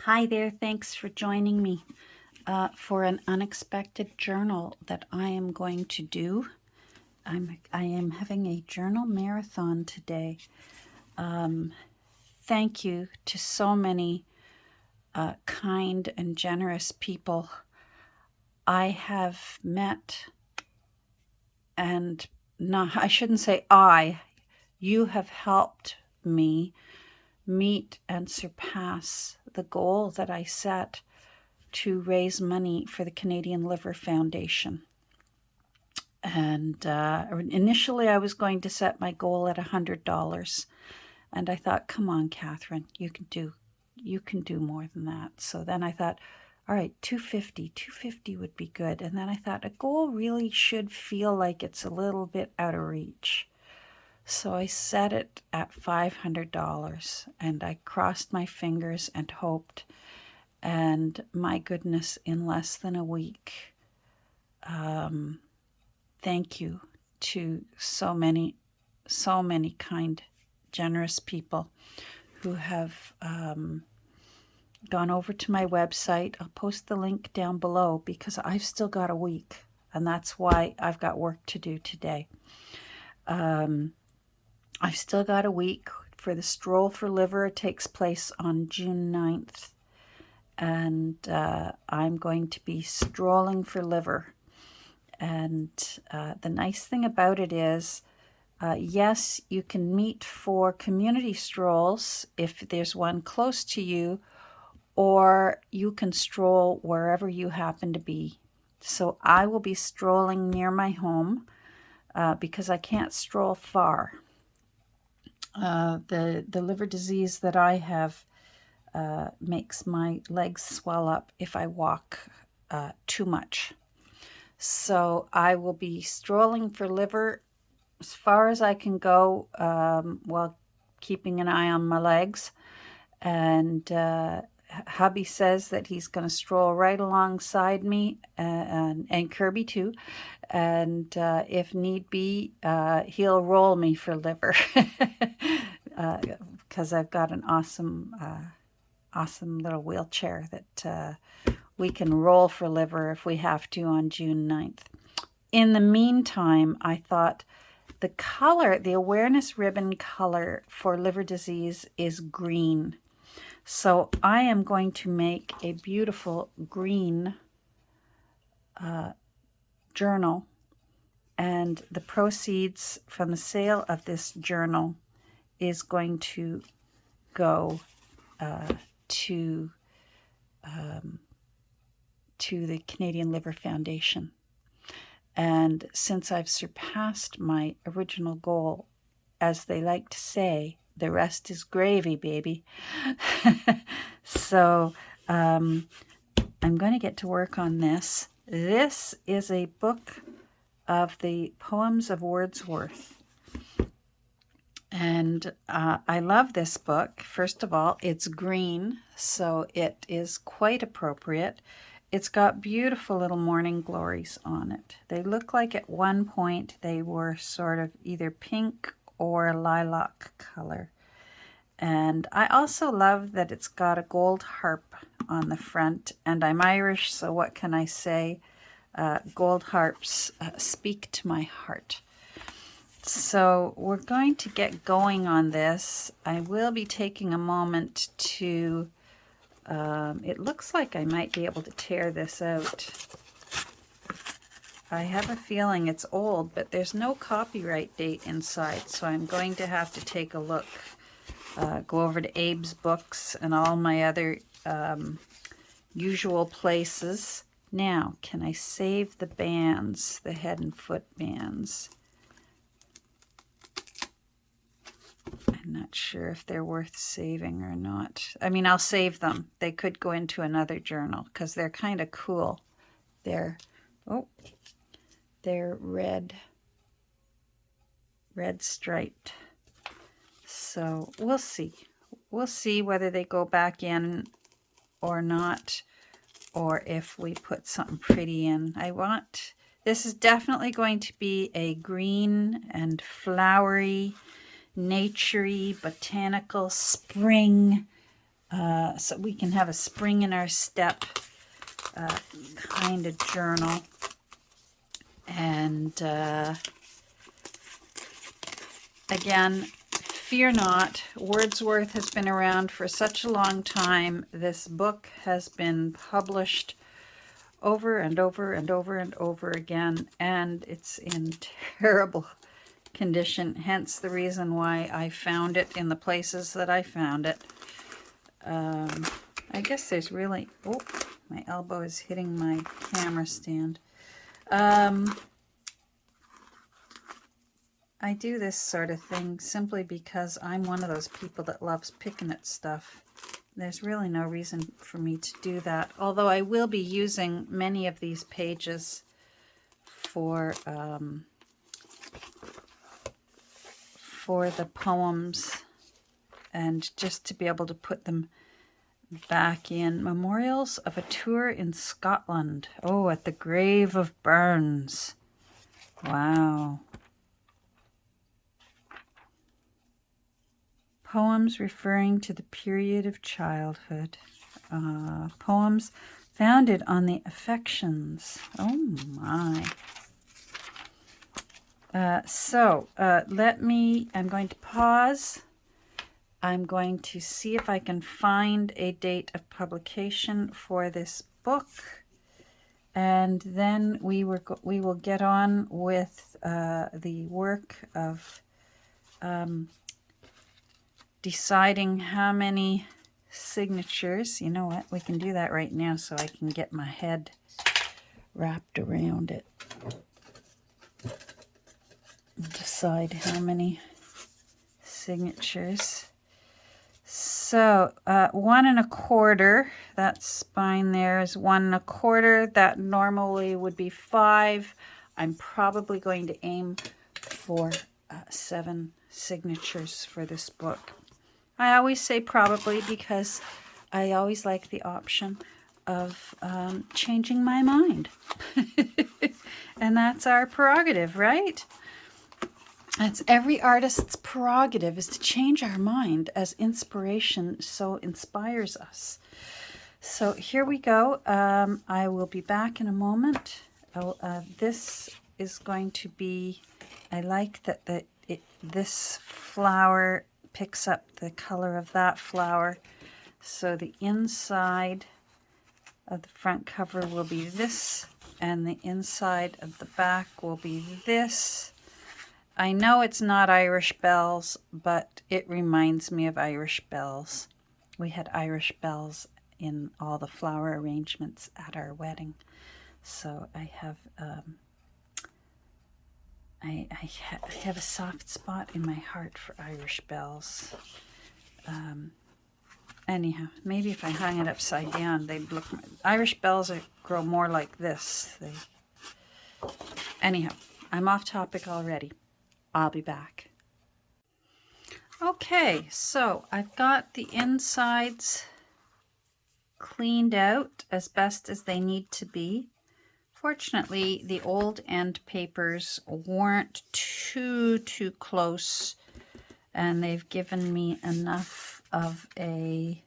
Hi there, thanks for joining me for an unexpected journal that I am going to do. I am having a journal marathon today. Thank you to so many kind and generous people I have met, and I shouldn't say you have helped me meet and surpass the goal that I set to raise money for the Canadian Liver Foundation. And initially I was going to set my goal at $100. And I thought, come on, Catherine, you can do more than that. So then I thought, all right, 250 would be good. And then I thought a goal really should feel like it's a little bit out of reach. So I set it at $500 and I crossed my fingers and hoped. And my goodness, in less than a week, thank you to so many kind, generous people who have gone over to my website. I'll post the link down below because I've still got a week, and that's why I've got work to do today. I've still got a week for the Stroll for Liver. It takes place on June 9th. And I'm going to be strolling for liver. And the nice thing about it is, yes, you can meet for community strolls if there's one close to you, or you can stroll wherever you happen to be. So I will be strolling near my home because I can't stroll far. The liver disease that I have makes my legs swell up if I walk too much. So I will be strolling for liver as far as I can go while keeping an eye on my legs. And hubby says that he's going to stroll right alongside me, and Kirby too. And if need be, he'll roll me for liver because I've got an awesome little wheelchair that we can roll for liver if we have to on June 9th. In the meantime, I thought the color, the awareness ribbon color for liver disease is green. So I am going to make a beautiful green journal, and the proceeds from the sale of this journal is going to go to the Canadian Liver Foundation. And since I've surpassed my original goal, as they like to say, the rest is gravy, baby. So I'm going to get to work on this. This is a book of the poems of Wordsworth. And I love this book. First of all, it's green, so it is quite appropriate. It's got beautiful little morning glories on it. They look like at one point they were sort of either pink or lilac color. And I also love that it's got a gold harp on the front. And I'm Irish, so what can I say? Gold harps speak to my heart. So we're going to get going on this. I will be taking a moment to, it looks like I might be able to tear this out. I have a feeling it's old, but there's no copyright date inside, so I'm going to have to take a look. Go over to Abe's Books and all my other usual places. Now, can I save the bands, the head and foot bands? I'm not sure if they're worth saving or not. I mean, I'll save them. They could go into another journal because they're kind of cool. They're red striped. So we'll see. We'll see whether they go back in or not, or if we put something pretty in. This is definitely going to be a green and flowery, naturey, botanical spring so we can have a spring in our step kind of journal. And again, fear not. Wordsworth has been around for such a long time. This book has been published over and over and over and over again, and it's in terrible condition, hence the reason why I found it in the places that I found it. I guess there's really... Oh, my elbow is hitting my camera stand. I do this sort of thing simply because I'm one of those people that loves picking at stuff. There's really no reason for me to do that, although I will be using many of these pages for the poems, and just to be able to put them back in. Memorials of a tour in Scotland. Oh, at the grave of Burns. Wow. Poems referring to the period of childhood. Poems founded on the affections. Oh my. I'm going to pause. I'm going to see if I can find a date of publication for this book. And then we will get on with the work of deciding how many signatures. You know what? We can do that right now so I can get my head wrapped around it. Decide how many signatures. So 1 1/4, that spine there is 1 1/4. That normally would be 5. I'm probably going to aim for 7 signatures for this book. I always say probably because I always like the option of changing my mind. And that's our prerogative, right? That's every artist's prerogative, is to change our mind as inspiration so inspires us. So here we go. I will be back in a moment. This is going to be, I like that this flower picks up the color of that flower. So the inside of the front cover will be this, and the inside of the back will be this. I know it's not Irish bells, but it reminds me of Irish bells. We had Irish bells in all the flower arrangements at our wedding. So I have I have a soft spot in my heart for Irish bells. Anyhow, maybe if I hung it upside down, they'd look... Irish bells grow more like this. Anyhow, I'm off topic already. I'll be back. Okay, so I've got the insides cleaned out as best as they need to be. Fortunately, the old end papers weren't too close, and they've given me enough of a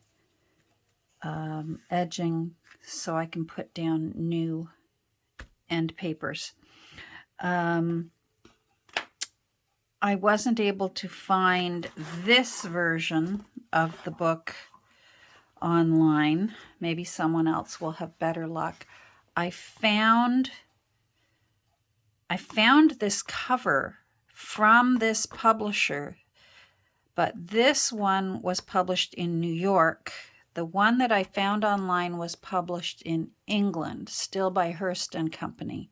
edging so I can put down new end papers. I wasn't able to find this version of the book online. Maybe someone else will have better luck. I found this cover from this publisher, but this one was published in New York. The one that I found online was published in England, still by Hearst and Company.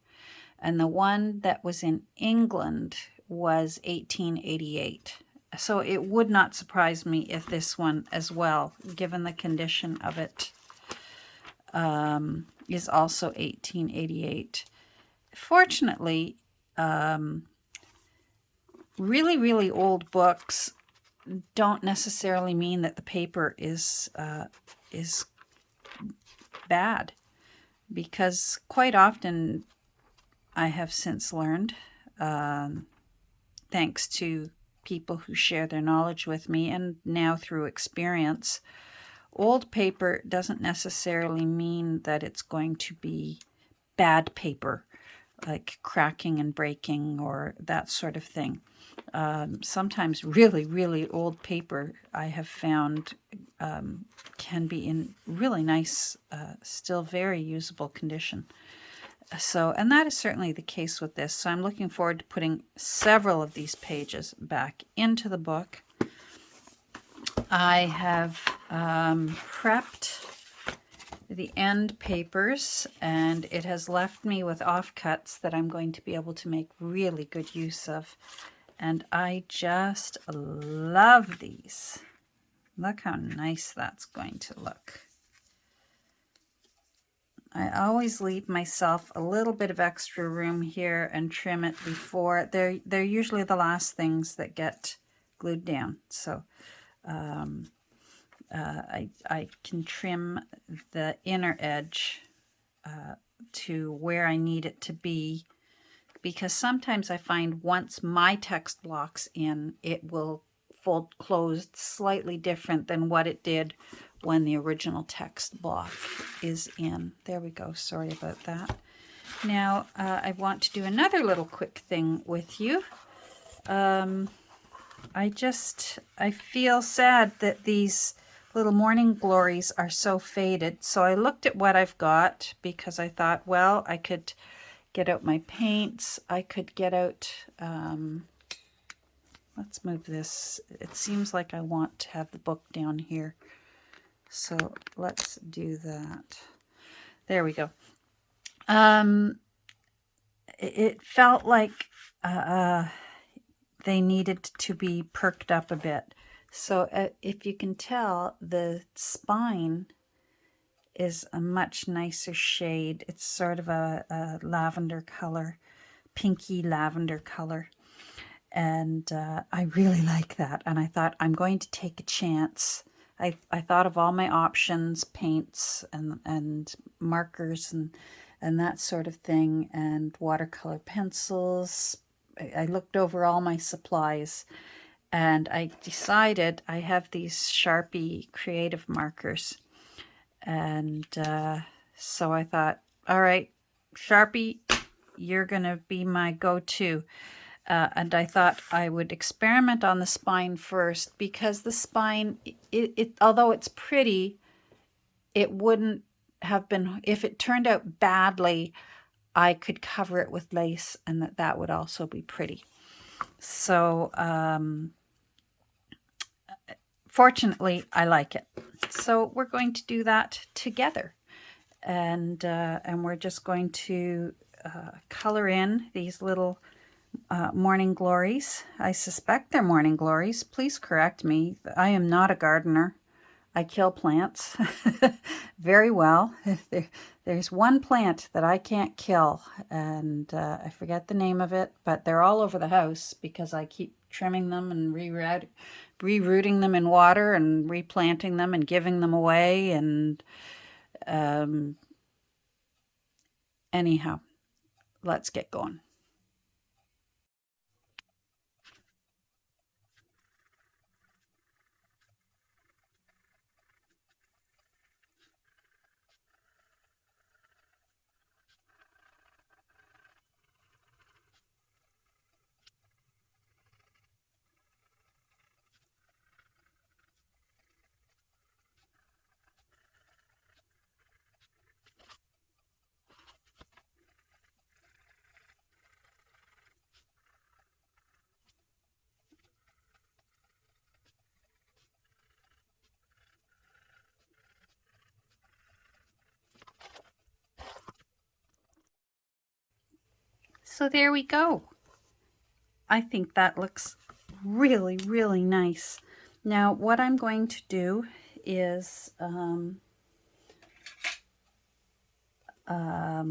And the one that was in England was 1888. So it would not surprise me if this one as well, given the condition of it, is also 1888. Fortunately, really old books don't necessarily mean that the paper is bad, because quite often I have since learned, thanks to people who share their knowledge with me, and now through experience, old paper doesn't necessarily mean that it's going to be bad paper, like cracking and breaking or that sort of thing. Sometimes really, really old paper I have found can be in really nice, still very usable condition. So, and that is certainly the case with this. So I'm looking forward to putting several of these pages back into the book. I have prepped the end papers, and it has left me with offcuts that I'm going to be able to make really good use of. And I just love these. Look how nice that's going to look. I always leave myself a little bit of extra room here and trim it before. They're usually the last things that get glued down. So I can trim the inner edge to where I need it to be, because sometimes I find once my text block's in, it will fold closed slightly different than what it did when the original text block is in. There we go. Sorry about that. Now I want to do another little quick thing with you. I feel sad that these little morning glories are so faded. So I looked at what I've got, because I thought, well, I could get out my paints. I could get out, let's move this. It seems like I want to have the book down here. So let's do that. There we go. It felt like they needed to be perked up a bit. So if you can tell, the spine is a much nicer shade. It's sort of a lavender color, pinky lavender color. And I really like that. And I thought, I'm going to take a chance. I thought of all my options, paints and markers and that sort of thing, and watercolor pencils. I looked over all my supplies, and I decided I have these Sharpie creative markers. And so I thought, all right, Sharpie, you're going to be my go-to. And I thought I would experiment on the spine first, because the spine, although it's pretty, it wouldn't have been, if it turned out badly, I could cover it with lace, and that would also be pretty. So fortunately, I like it. So we're going to do that together. And we're just going to color in these little morning glories. I suspect they're morning glories. Please correct me. I am not a gardener. I kill plants very well. There's one plant that I can't kill, and I forget the name of it, but they're all over the house because I keep trimming them and rerooting them in water and replanting them and giving them away. And anyhow, let's get going. So there we go. I think that looks really, really nice. Now, what I'm going to do is I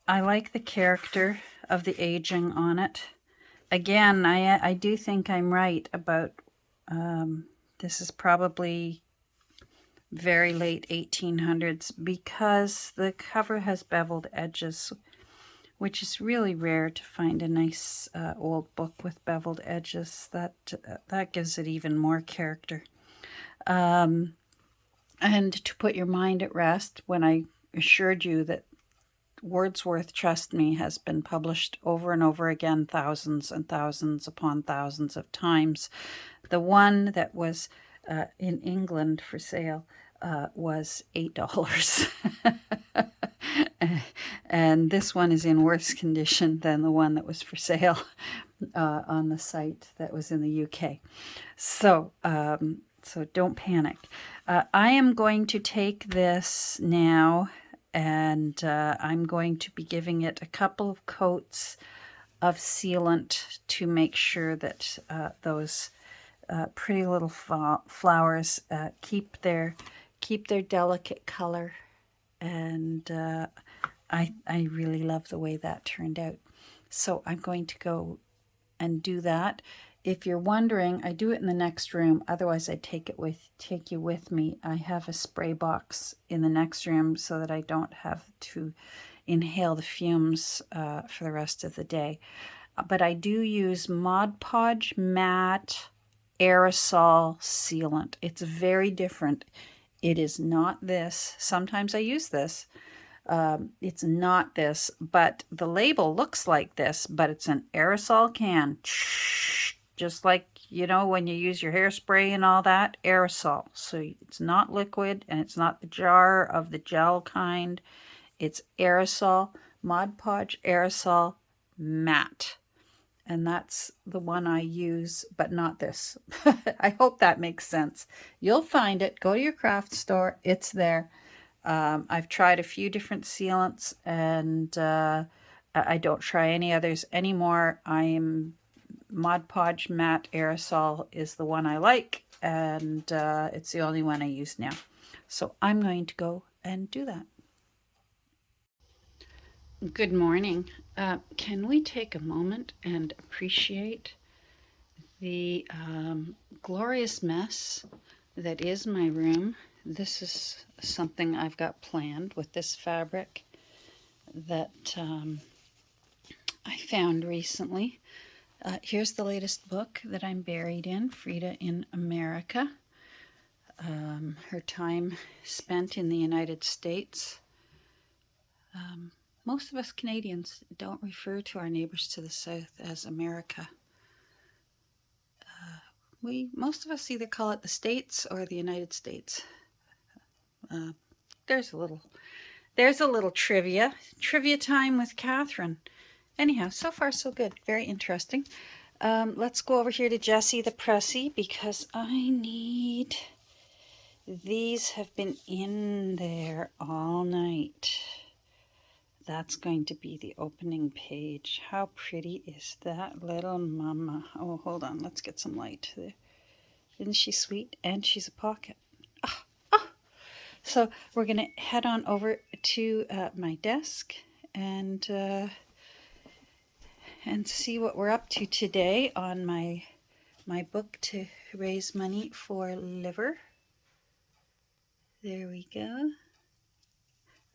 like the character of the aging on it. Again, I do think I'm right about this is probably very late 1800s, because the cover has beveled edges, which is really rare to find a nice old book with beveled edges. That gives it even more character. And to put your mind at rest, when I assured you that Wordsworth, trust me, has been published over and over again, thousands and thousands upon thousands of times. The one that was in England for sale was $8. And this one is in worse condition than the one that was for sale on the site that was in the UK. So, so don't panic. I am going to take this now, and I'm going to be giving it a couple of coats of sealant to make sure that those pretty little flowers keep their delicate color. And I really love the way that turned out. So I'm going to go and do that. If you're wondering, I do it in the next room. Otherwise, I take you with me. I have a spray box in the next room so that I don't have to inhale the fumes for the rest of the day. But I do use Mod Podge Matte Aerosol Sealant. It's very different. It is not this. Sometimes I use this. It's not this, but the label looks like this, but it's an aerosol can. Just like, you know, when you use your hairspray and all that, aerosol. So it's not liquid, and it's not the jar of the gel kind. It's aerosol, Mod Podge Aerosol Matte. And that's the one I use, but not this. I hope that makes sense. You'll find it. Go to your craft store. It's there. I've tried a few different sealants, and I don't try any others anymore. Mod Podge Matte Aerosol is the one I like, and it's the only one I use now. So I'm going to go and do that. Good morning. Can we take a moment and appreciate the glorious mess that is my room? This is something I've got planned with this fabric that I found recently. Here's the latest book that I'm buried in, Frida in America. Her time spent in the United States. Most of us Canadians don't refer to our neighbors to the south as America. Most of us either call it the States or the United States. There's a little trivia time with Catherine. Anyhow, so far so good. Very interesting. Let's go over here to Jessie the Pressy, because I need... These have been in there all night. That's going to be the opening page. How pretty is that little mama? Oh, hold on. Let's get some light there. Isn't she sweet? And she's a pocket. Oh, oh. So we're going to head on over to my desk and see what we're up to today on my book to raise money for liver. There we go.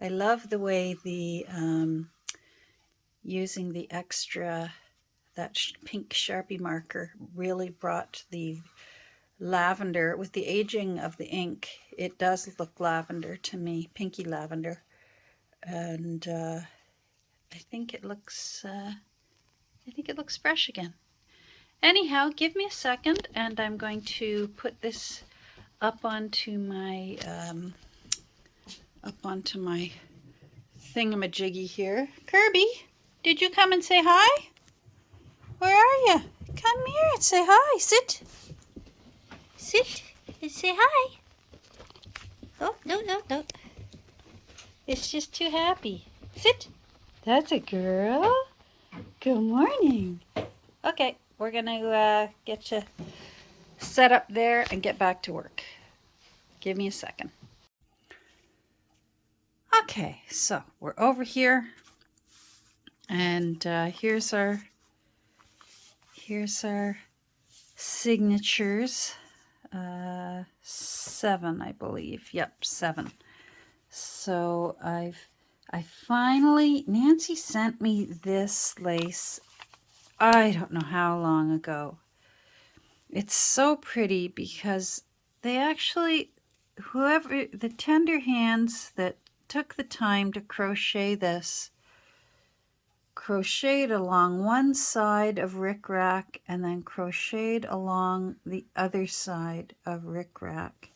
I love the way the using the extra, that pink Sharpie marker really brought the lavender. With the aging of the ink, it does look lavender to me, pinky lavender. And I think it looks fresh again. Anyhow, give me a second, and I'm going to put this up onto my thingamajiggy here. Kirby, did you come and say hi? Where are you? Come here and say hi. Sit and say hi. Oh, no. It's just too happy. Sit. That's a girl. Good morning. Okay, we're gonna get you set up there and get back to work. Give me a second. Okay, so we're over here, and here's our signatures. 7, I believe. Yep, 7. So I finally, Nancy sent me this lace, I don't know how long ago. It's so pretty because they actually whoever, the tender hands that took the time to crochet this, crocheted along one side of Rick Rack and then crocheted along the other side of Rick Rack.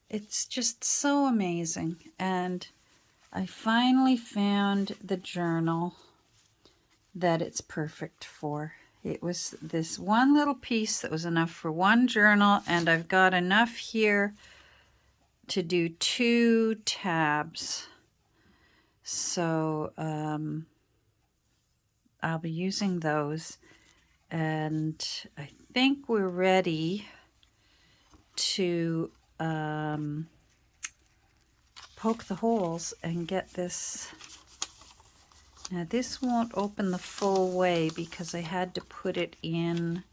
It's just so amazing. And I finally found the journal that it's perfect for. It was this one little piece that was enough for one journal, and I've got enough here to do 2 tabs. So I'll be using those, and I think we're ready to poke the holes and get this. Now this won't open the full way because I had to put it in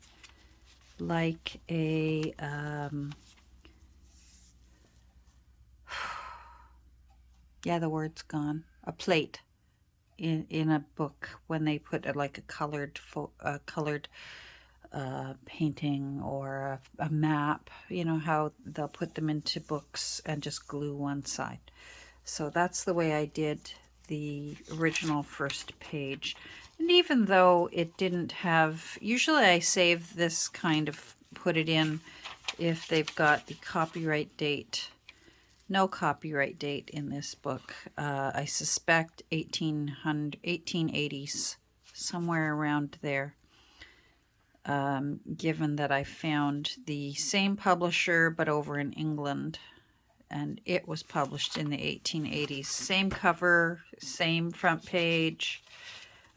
like a yeah, the word's gone. A plate in a book when they put like a colored painting or a map. You know how they'll put them into books and just glue one side. So that's the way I did the original first page. And even though it didn't have, usually I save this kind of, put it in if they've got the copyright date. No copyright date in this book. I suspect 1880s, somewhere around there. Given that I found the same publisher but over in England, and it was published in the 1880s. Same cover, same front page.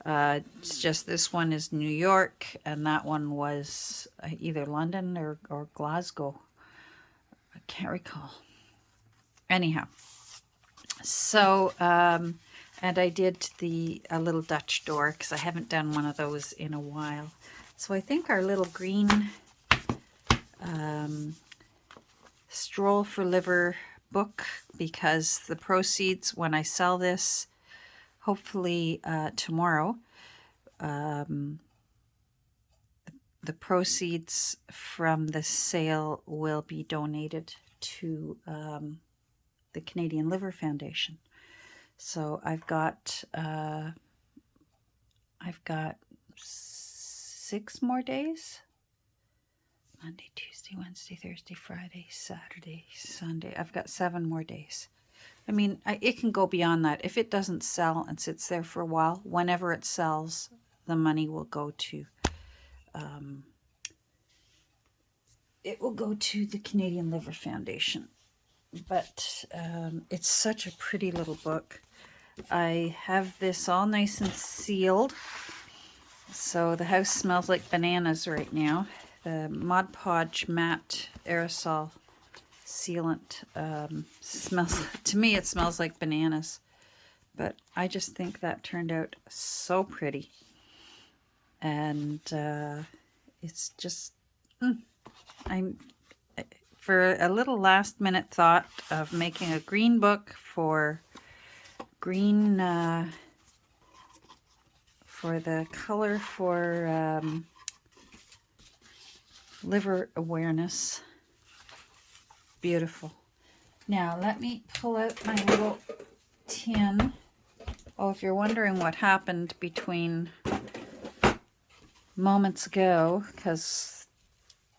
It's just this one is New York, and that one was either London or Glasgow. I can't recall. Anyhow, so, and I did a little Dutch door because I haven't done one of those in a while. So I think our little green Stroll for Liver book, because the proceeds, when I sell this, hopefully tomorrow, the proceeds from the sale will be donated to the Canadian Liver Foundation. So I've got 6 more days. Monday, Tuesday, Wednesday, Thursday, Friday, Saturday, Sunday. I've got 7 more days. I mean, it can go beyond that. If it doesn't sell and sits there for a while, whenever it sells, the money will go to the Canadian Liver Foundation. But it's such a pretty little book. I have this all nice and sealed. So the house smells like bananas right now. The Mod Podge matte aerosol sealant smells, to me it smells like bananas, but I just think that turned out so pretty. And it's just I'm for a little last minute thought of making a green book for green for the color for liver awareness. Beautiful. Now let me pull out my little tin. Oh, if you're wondering what happened between moments ago, because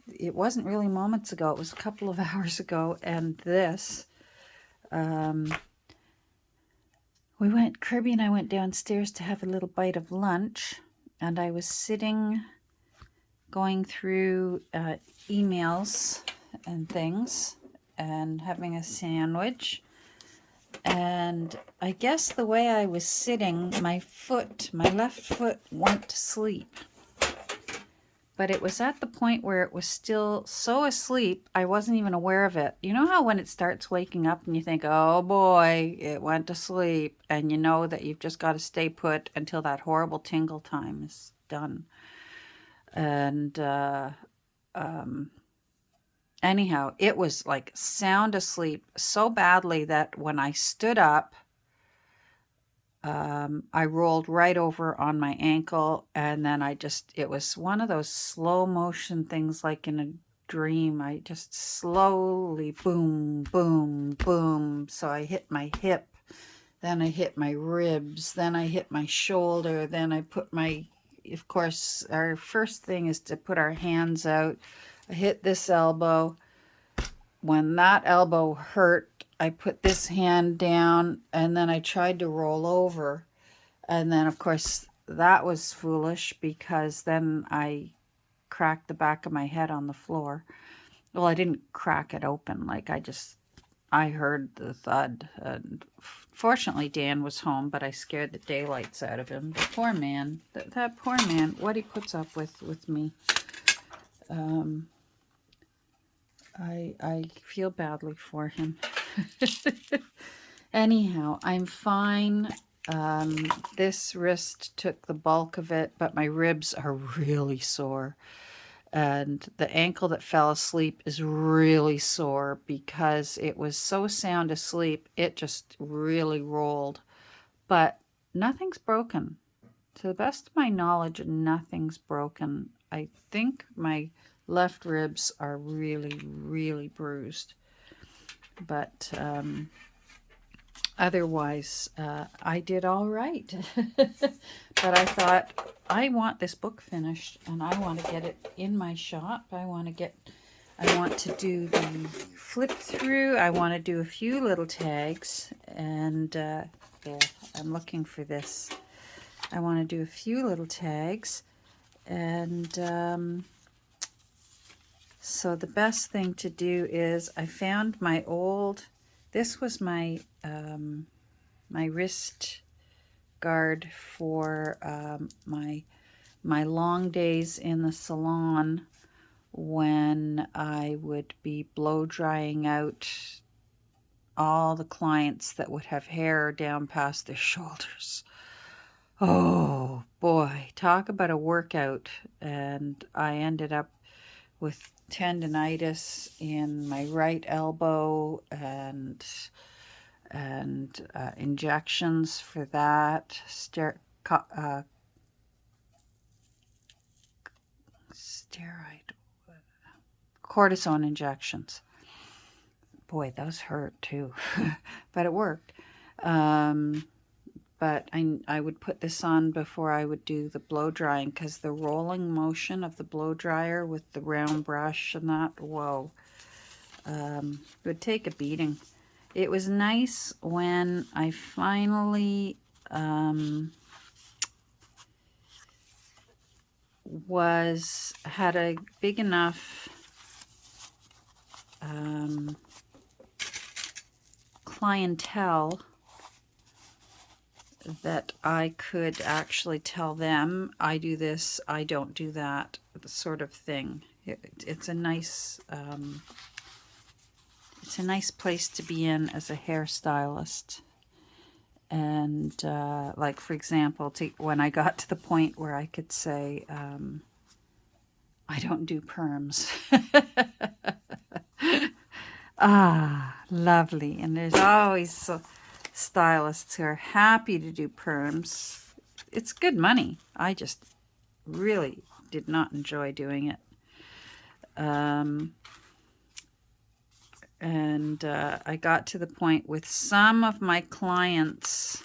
it wasn't really moments ago, it was a couple of hours ago, and this, Kirby and I went downstairs to have a little bite of lunch, and I was sitting going through emails and things and having a sandwich, and I guess the way I was sitting, my left foot went to sleep, but it was at the point where it was still so asleep I wasn't even aware of it. You know how when it starts waking up and you think, oh boy, it went to sleep, and you know that you've just got to stay put until that horrible tingle time is done. And anyhow, it was like sound asleep so badly that when I stood up, I rolled right over on my ankle, and then it was one of those slow motion things like in a dream. I just slowly, boom, boom, boom. So I hit my hip, then I hit my ribs, then I hit my shoulder, then I put my, of course, our first thing is to put our hands out. I hit this elbow. When that elbow hurt, I put this hand down, and then I tried to roll over. And then, of course, that was foolish because then I cracked the back of my head on the floor. Well, I didn't crack it open. Like, I heard the thud. And fortunately, Dan was home, but I scared the daylights out of him. The poor man, that poor man, what he puts up with me. I feel badly for him. Anyhow, I'm fine. This wrist took the bulk of it, but my ribs are really sore. And the ankle that fell asleep is really sore because it was so sound asleep, it just really rolled. But nothing's broken. To the best of my knowledge, nothing's broken. I think my left ribs are really, really bruised. But otherwise, I did all right. But I thought, I want this book finished, and I want to get it in my shop. I want to do the flip through. I want to do a few little tags, and there, I'm looking for this. I want to do a few little tags, and so the best thing to do is, I found my old, this was my my wrist guard for my long days in the salon when I would be blow drying out all the clients that would have hair down past their shoulders. Oh boy, talk about a workout. And I ended up with tendonitis in my right elbow and injections for that, steroid, cortisone injections. Boy, those hurt too, but it worked. But I would put this on before I would do the blow drying, because the rolling motion of the blow dryer with the round brush and that, whoa, it would take a beating. It was nice when I finally had a big enough clientele that I could actually tell them, I do this, I don't do that, sort of thing. It's a nice place to be in as a hairstylist. And like, for example, when I got to the point where I could say, I don't do perms. Ah, lovely. And there's always stylists who are happy to do perms. It's good money. I just really did not enjoy doing it. And I got to the point with some of my clients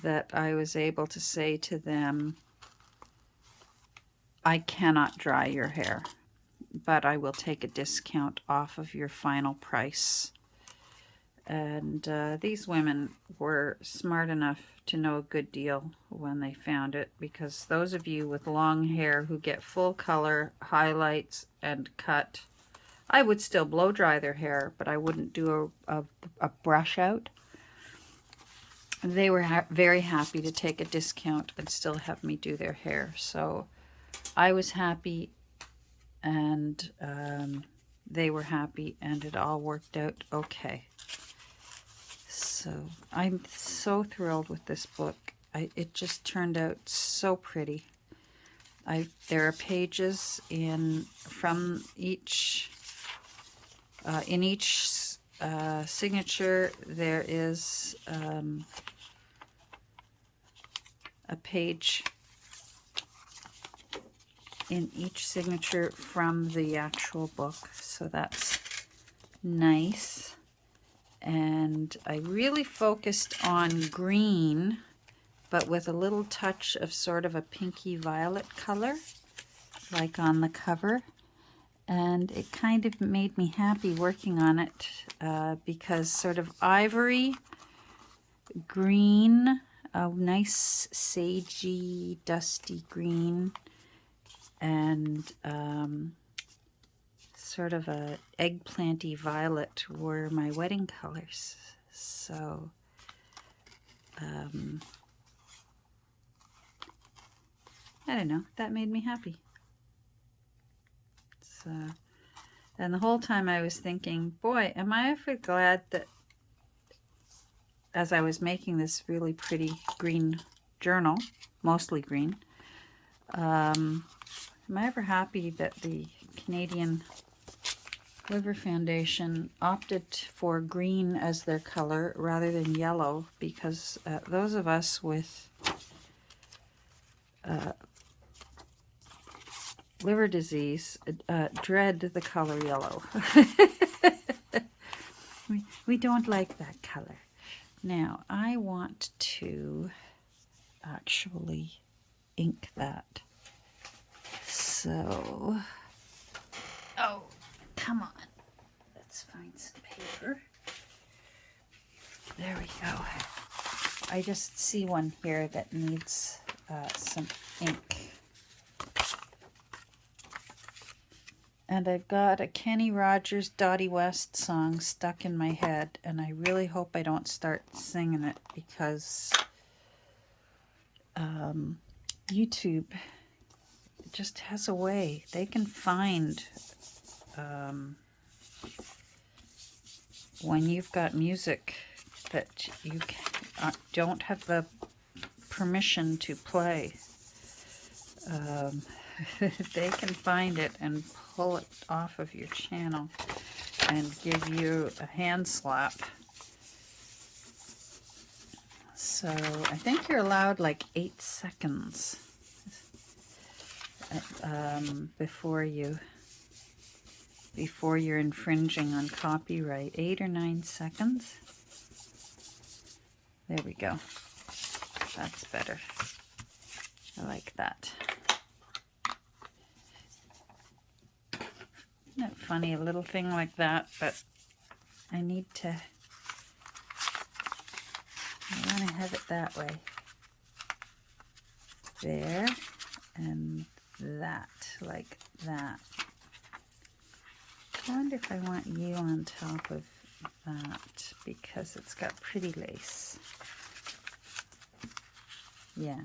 that I was able to say to them, I cannot dry your hair, but I will take a discount off of your final price. And these women were smart enough to know a good deal when they found it, because those of you with long hair who get full color, highlights, and cut, I would still blow dry their hair, but I wouldn't do a brush out. They were very happy to take a discount and still have me do their hair. So I was happy, and they were happy, and it all worked out okay. So I'm so thrilled with this book. It just turned out so pretty. There are pages in each signature. There is a page in each signature from the actual book, so that's nice. And I really focused on green, but with a little touch of sort of a pinky violet color, like on the cover. And it kind of made me happy working on it because sort of ivory, green, a nice sagey, dusty green, and sort of a eggplanty violet were my wedding colors. So I don't know, that made me happy. So, and the whole time I was thinking, boy, am I ever glad that as I was making this really pretty green journal, mostly green, am I ever happy that the Canadian Liver Foundation opted for green as their color rather than yellow, because those of us with liver disease dread the color yellow. we don't like that color. Now I want to actually ink that. So, oh, come on. Let's find some paper. There we go. I just see one here that needs some ink. And I've got a Kenny Rogers, Dottie West song stuck in my head, and I really hope I don't start singing it because YouTube just has a way. They can find when you've got music that you don't have the permission to play. They can find it and pull it off of your channel and give you a hand slap. So I think you're allowed like 8 seconds before you're infringing on copyright. 8 or 9 seconds. There we go. That's better. I like that. Isn't it funny, a little thing like that, but I want to have it that way. There, and that, like that. I wonder if I want you on top of that, because it's got pretty lace. Yeah,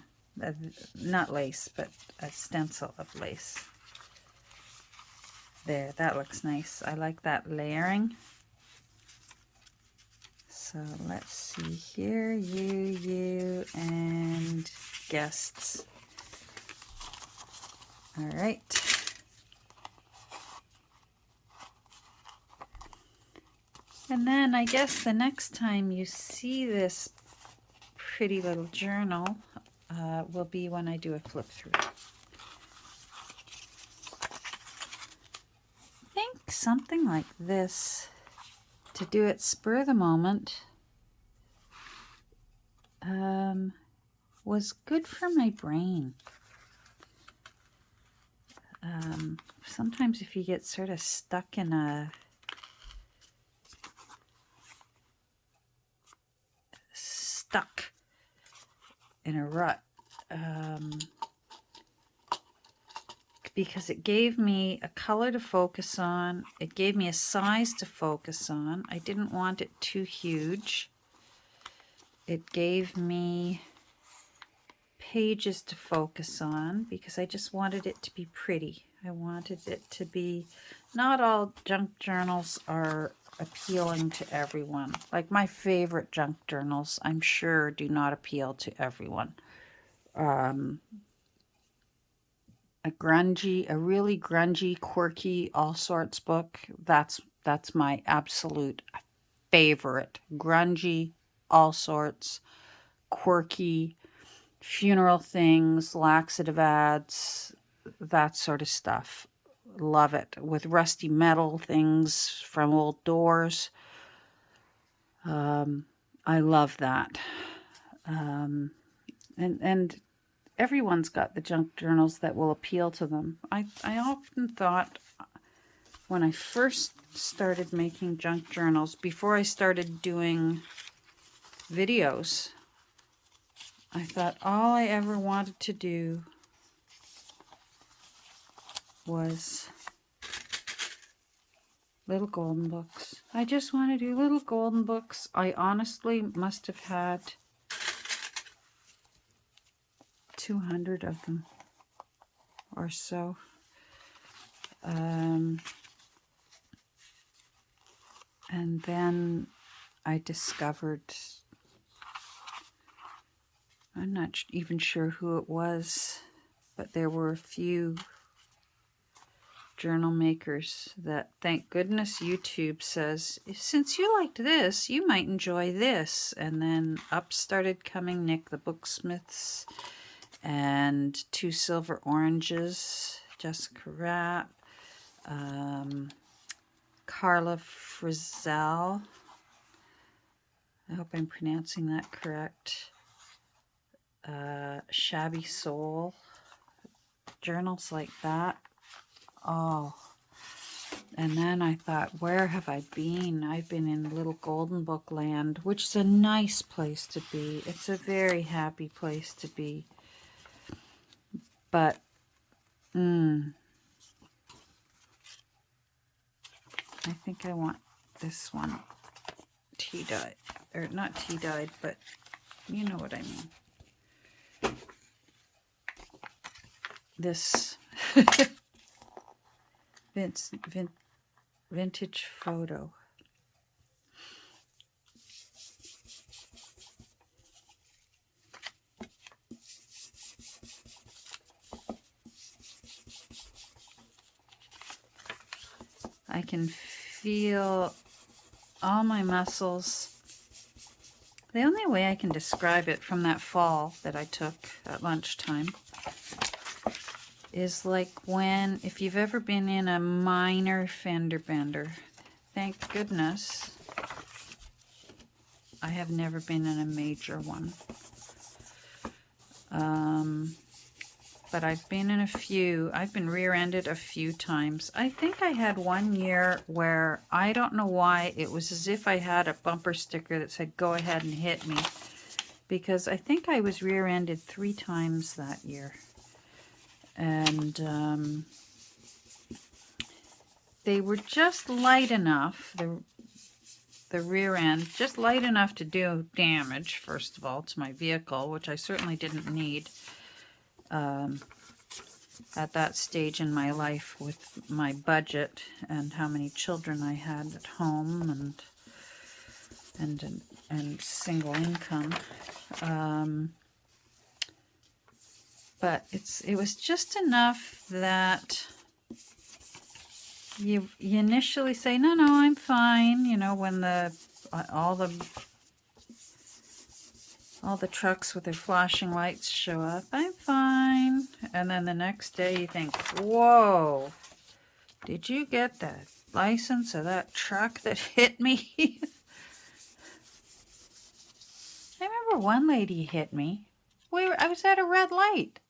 not lace, but a stencil of lace. There, that looks nice. I like that layering. So let's see here, you, and guests. All right. And then I guess the next time you see this pretty little journal will be when I do a flip through. I think something like this, to do it spur of the moment, was good for my brain. Sometimes if you get sort of stuck in a rut, because it gave me a color to focus on, it gave me a size to focus on. I didn't want it too huge. It gave me pages to focus on because I just wanted it to be pretty. I wanted it to be, not all junk journals are appealing to everyone. Like my favorite junk journals, I'm sure, do not appeal to everyone. A really grungy, quirky, all sorts book, that's my absolute favorite. Grungy, all sorts, quirky, funeral things, laxative ads, that sort of stuff. Love it. With rusty metal things from old doors. I love that. And everyone's got the junk journals that will appeal to them. I often thought when I first started making junk journals, before I started doing videos, I thought all I ever wanted to do was little golden books. I just want to do little golden books. I honestly must have had 200 of them or so. And then I discovered, I'm not even sure who it was, but there were a few journal makers that, thank goodness, YouTube says, since you liked this, you might enjoy this. And then up started coming Nick the Booksmiths and Two Silver Oranges, Jessica Rapp, Carla Frizzell. I hope I'm pronouncing that correct. Shabby Soul, journals like that. Oh, and then I thought, where have I been? I've been in Little Golden Book land, which is a nice place to be. It's a very happy place to be. But, I think I want this one tea-dyed, or not tea-dyed, but you know what I mean. This vintage photo. I can feel all my muscles. The only way I can describe it from that fall that I took at lunchtime is like when, if you've ever been in a minor fender bender, thank goodness I have never been in a major one. But I've been in a few. I've been rear-ended a few times. I think I had one year where, I don't know why, it was as if I had a bumper sticker that said, go ahead and hit me. Because I think I was rear-ended 3 times that year. And they were just light enough, the rear end, just light enough to do damage, first of all, to my vehicle, which I certainly didn't need at that stage in my life with my budget and how many children I had at home and single income. But it was just enough that you initially say, no, I'm fine, you know, when all the trucks with their flashing lights show up, I'm fine. And then the next day you think, whoa, did you get the license of that truck that hit me? I remember one lady hit me. I was at a red light.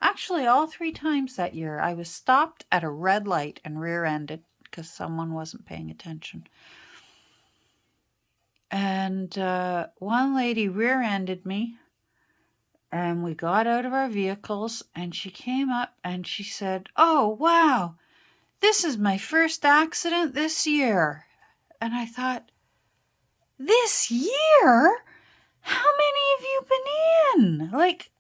Actually, all 3 times that year, I was stopped at a red light and rear-ended because someone wasn't paying attention. And one lady rear-ended me, and we got out of our vehicles, and she came up and she said, oh, wow, this is my first accident this year. And I thought, this year? How many have you been in? Like,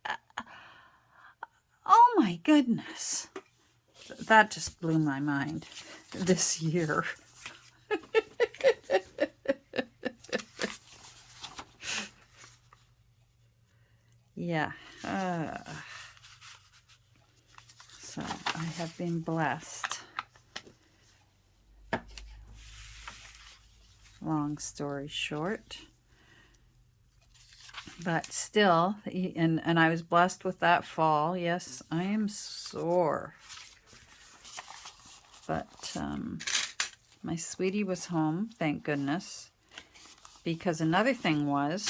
oh my goodness. That just blew my mind this year. Yeah. So I have been blessed. Long story short, But still, and I was blessed with that fall. Yes, I am sore. But my sweetie was home, thank goodness. Because another thing was,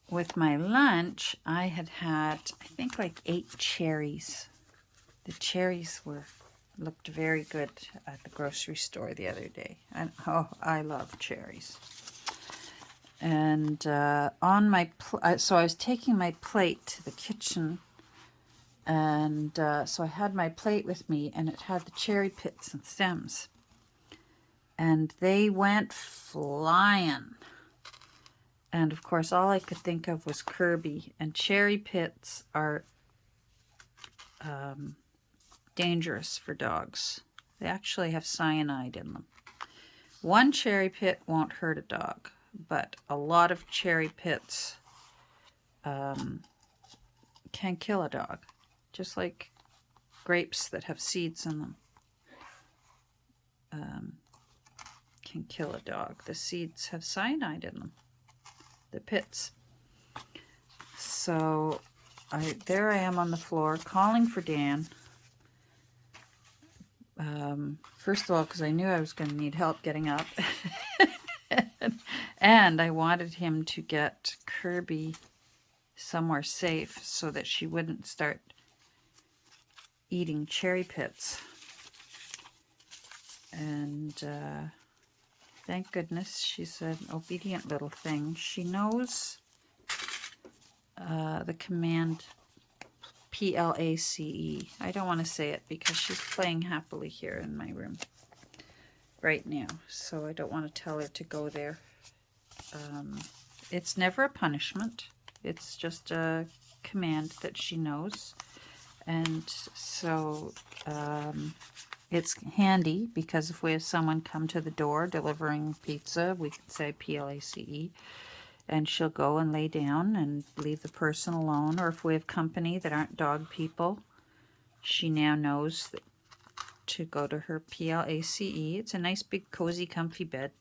with my lunch, I had, I think, like 8 cherries. The cherries looked very good at the grocery store the other day. And oh, I love cherries. And on my, so I was taking my plate to the kitchen, and so I had my plate with me, and it had the cherry pits and stems. And they went flying. And of course, all I could think of was Kirby. And cherry pits are dangerous for dogs. They actually have cyanide in them. One cherry pit won't hurt a dog, but a lot of cherry pits can kill a dog, just like grapes that have seeds in them can kill a dog. The seeds have cyanide in them, the pits. So there I am on the floor calling for Dan. First of all, because I knew I was going to need help getting up. And I wanted him to get Kirby somewhere safe so that she wouldn't start eating cherry pits. And thank goodness she's an obedient little thing. She knows the command PLACE. I don't want to say it because she's playing happily here in my room right now, so I don't want to tell her to go there. It's never a punishment. It's just a command that she knows. And so it's handy because if we have someone come to the door delivering pizza, we can say PLACE, and she'll go and lay down and leave the person alone. Or if we have company that aren't dog people, she now knows that to go to her PLACE. It's a nice big cozy comfy bed,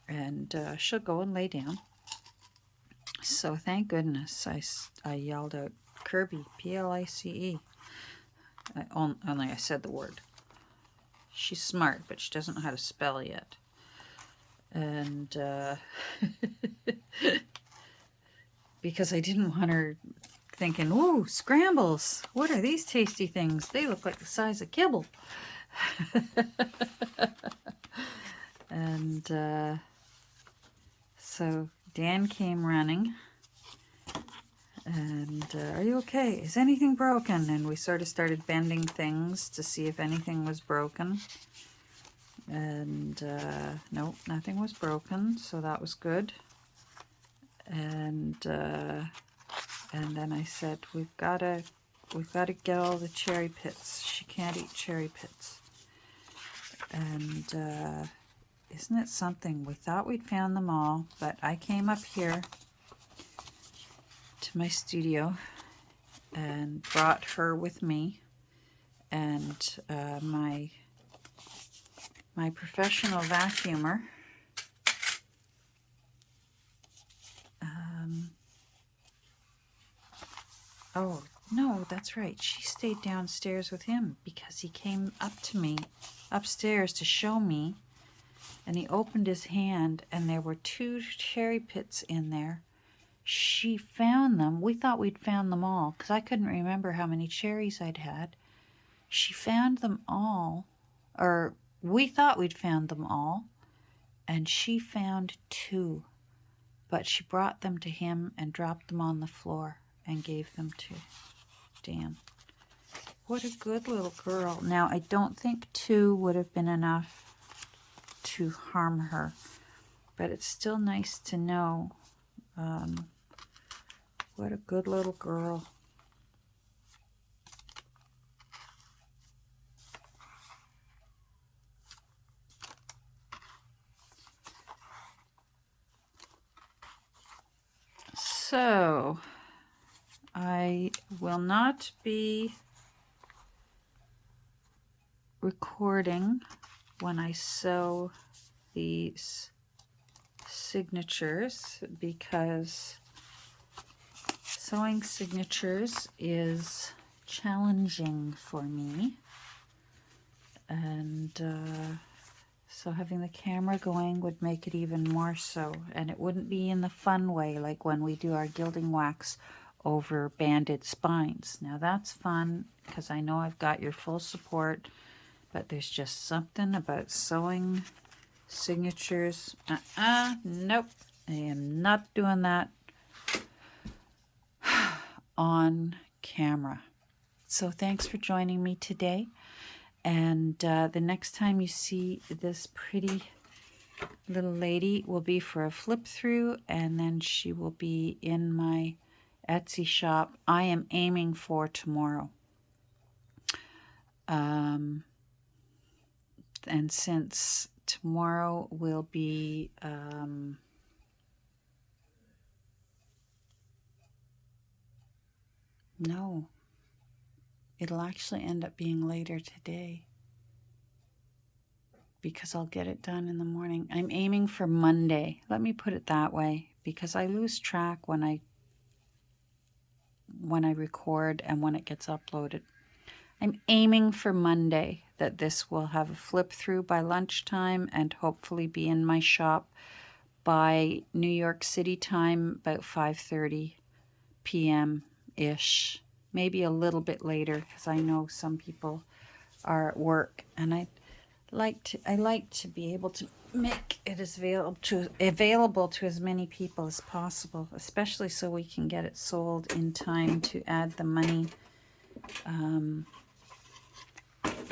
and she'll go and lay down. So thank goodness I yelled out, Kirby, PLACE. Only I said the word. She's smart, but she doesn't know how to spell yet. And because I didn't want her thinking, ooh, scrambles. What are these tasty things? They look like the size of kibble. And so Dan came running. And are you okay? Is anything broken? And we sort of started bending things to see if anything was broken. And nope, nothing was broken, so that was good. And then I said, we've got to get all the cherry pits. She can't eat cherry pits. And isn't it something? We thought we'd found them all, but I came up here to my studio and brought her with me, and my professional vacuumer oh no, that's right, she stayed downstairs with him because he came up to me upstairs to show me, and he opened his hand and there were 2 cherry pits in there. She found them. We thought we'd found them all because I couldn't remember how many cherries I'd had. She found them all, or we thought we'd found them all, and she found 2, but she brought them to him and dropped them on the floor and gave them to Dan. What a good little girl. Now, I don't think 2 would have been enough to harm her, but it's still nice to know. What a good little girl. So, I will not be recording when I sew these signatures because sewing signatures is challenging for me. And so having the camera going would make it even more so. And it wouldn't be in the fun way, like when we do our gilding wax over banded spines. Now that's fun because I know I've got your full support, but there's just something about sewing signatures. Nope, I am not doing that on camera. So thanks for joining me today. And the next time you see this pretty little lady will be for a flip through, and then she will be in my Etsy shop. I am aiming for tomorrow. And since tomorrow will be no, it'll actually end up being later today because I'll get it done in the morning. I'm aiming for Monday. Let me put it that way, because I lose track when I record and when it gets uploaded. I'm aiming for Monday that this will have a flip through by lunchtime and hopefully be in my shop by New York City time, about 5:30 p.m.-ish. Maybe a little bit later, because I know some people are at work, and I like to be able to make it as available to as many people as possible, especially so we can get it sold in time to add the money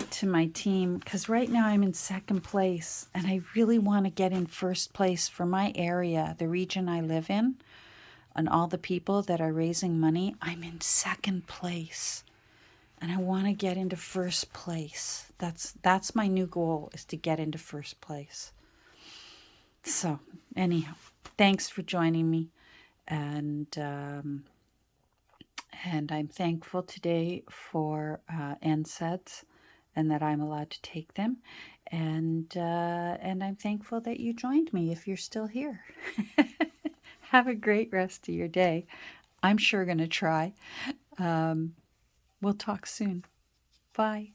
to my team, because right now I'm in second place and I really want to get in first place for my area, the region I live in, and all the people that are raising money. I'm in second place and I want to get into first place. That's my new goal, is to get into first place. So anyhow, thanks for joining me, and I'm thankful today for NSAIDs and that I'm allowed to take them, and I'm thankful that you joined me if you're still here. Have a great rest of your day. I'm sure going to try. We'll talk soon. Bye.